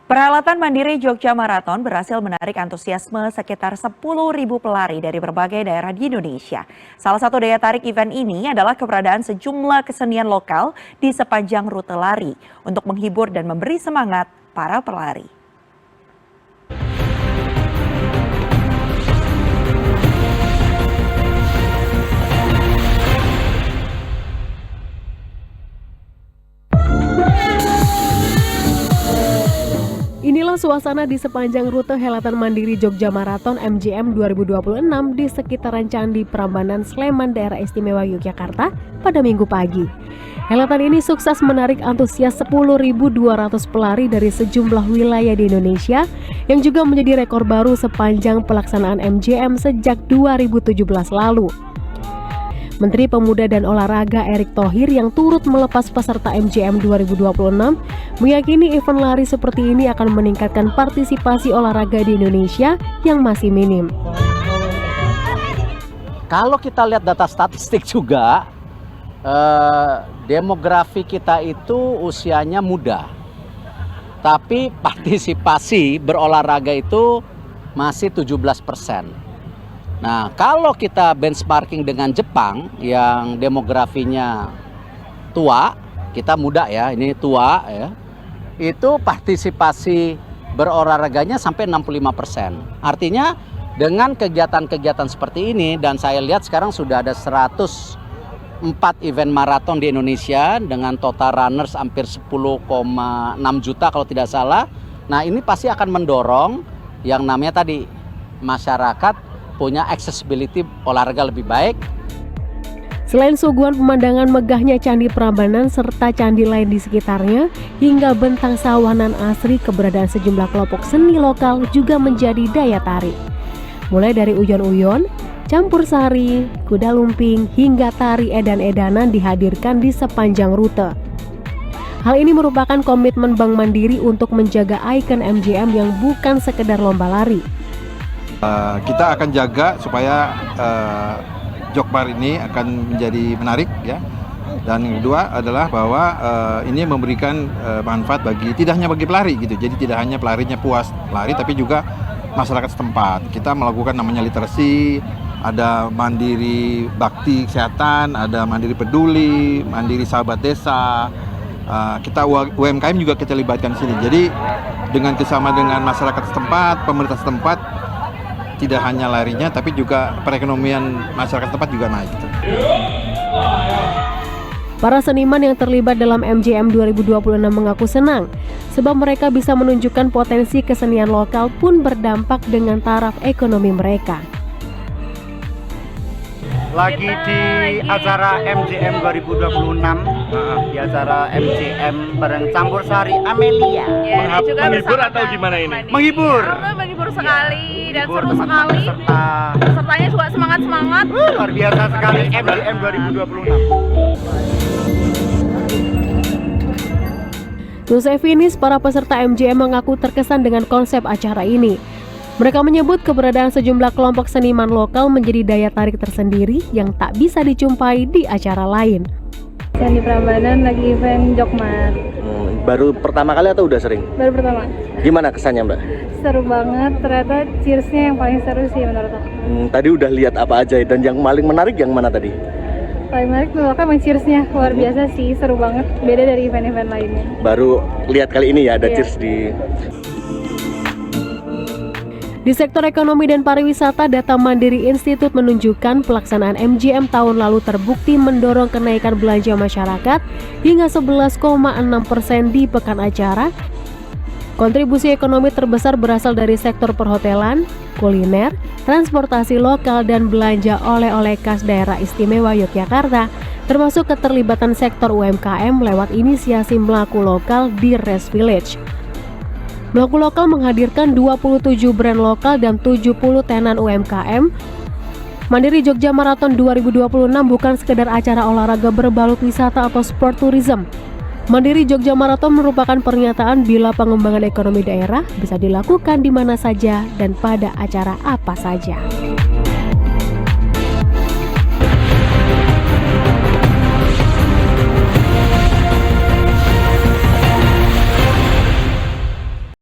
Perhelatan Mandiri Jogja Marathon berhasil menarik antusiasme sekitar 10.000 pelari dari berbagai daerah di Indonesia. Salah satu daya tarik event ini adalah keberadaan sejumlah kesenian lokal di sepanjang rute lari untuk menghibur dan memberi semangat para pelari. Inilah suasana di sepanjang rute Helatan Mandiri Jogja Marathon MJM 2026 di sekitaran Candi Prambanan Sleman, Daerah Istimewa Yogyakarta pada Minggu pagi. Helatan ini sukses menarik antusias 10.200 pelari dari sejumlah wilayah di Indonesia yang juga menjadi rekor baru sepanjang pelaksanaan MJM sejak 2017 lalu. Menteri Pemuda dan Olahraga Erick Thohir yang turut melepas peserta MJM 2026 meyakini event lari seperti ini akan meningkatkan partisipasi olahraga di Indonesia yang masih minim. Kalau kita lihat data statistik juga, demografi kita itu usianya muda. Tapi partisipasi berolahraga itu masih 17%. Nah, kalau kita benchmarking dengan Jepang yang demografinya tua, kita muda ya, ini tua ya, itu partisipasi berolahraganya sampai 65%. Artinya dengan kegiatan-kegiatan seperti ini, dan saya lihat sekarang sudah ada 104 event maraton di Indonesia dengan total runners hampir 10,6 juta kalau tidak salah. Nah, ini pasti akan mendorong yang namanya tadi masyarakat punya accessibility olahraga lebih baik. Selain suguhan pemandangan megahnya Candi Prambanan serta candi lain di sekitarnya, hingga bentang sawanan asri, keberadaan sejumlah kelompok seni lokal juga menjadi daya tarik. Mulai dari uyon-uyon, campur sari, kuda lumping, hingga tari edan-edanan dihadirkan di sepanjang rute. Hal ini merupakan komitmen Bank Mandiri untuk menjaga ikon MJM yang bukan sekedar lomba lari. Kita akan jaga supaya Jokmar ini akan menjadi menarik ya. Dan yang kedua adalah bahwa ini memberikan manfaat tidak hanya bagi pelari gitu. Jadi tidak hanya pelarinya puas lari tapi juga masyarakat setempat. Kita melakukan namanya literasi, ada mandiri bakti kesehatan, ada mandiri peduli, mandiri sahabat desa. Kita UMKM juga kita libatkan di sini. Jadi dengan kerjasama dengan masyarakat setempat, pemerintah setempat, tidak hanya larinya tapi juga perekonomian masyarakat tempat juga naik. Para seniman yang terlibat dalam MJM 2026 mengaku senang sebab mereka bisa menunjukkan potensi kesenian lokal pun berdampak dengan taraf ekonomi mereka. Lagi di acara MJM 2026, di acara MJM bareng Campur Sari Amelia. Ya, menghibur atau gimana ini? Menghibur. Menghibur sekali dan seru sekali. Pesertanya juga semangat. Luar biasa sekali MJM 2026. Selesai finish, para peserta MJM mengaku terkesan dengan konsep acara ini. Mereka menyebut keberadaan sejumlah kelompok seniman lokal menjadi daya tarik tersendiri yang tak bisa dijumpai di acara lain. Candi Prambanan lagi event Jokmar. Baru pertama kali atau udah sering? Baru pertama. Gimana kesannya, Mbak? Seru banget, ternyata cheersnya yang paling seru sih menurut aku. Tadi udah lihat apa aja dan yang paling menarik yang mana tadi? Paling menarik menurut aku cheersnya luar biasa sih, seru banget, beda dari event-event lainnya. Baru lihat kali ini ya ada cheers di... Di sektor ekonomi dan pariwisata, data Mandiri Institute menunjukkan pelaksanaan MJM tahun lalu terbukti mendorong kenaikan belanja masyarakat hingga 11,6% di pekan acara. Kontribusi ekonomi terbesar berasal dari sektor perhotelan, kuliner, transportasi lokal, dan belanja oleh-oleh khas daerah istimewa Yogyakarta, termasuk keterlibatan sektor UMKM lewat inisiasi Melaku Lokal di Rest Village. Melaku Lokal menghadirkan 27 brand lokal dan 70 tenan UMKM. Mandiri Jogja Marathon 2026 bukan sekedar acara olahraga berbalut wisata atau sport tourism. Mandiri Jogja Marathon merupakan pernyataan bila pengembangan ekonomi daerah bisa dilakukan di mana saja dan pada acara apa saja.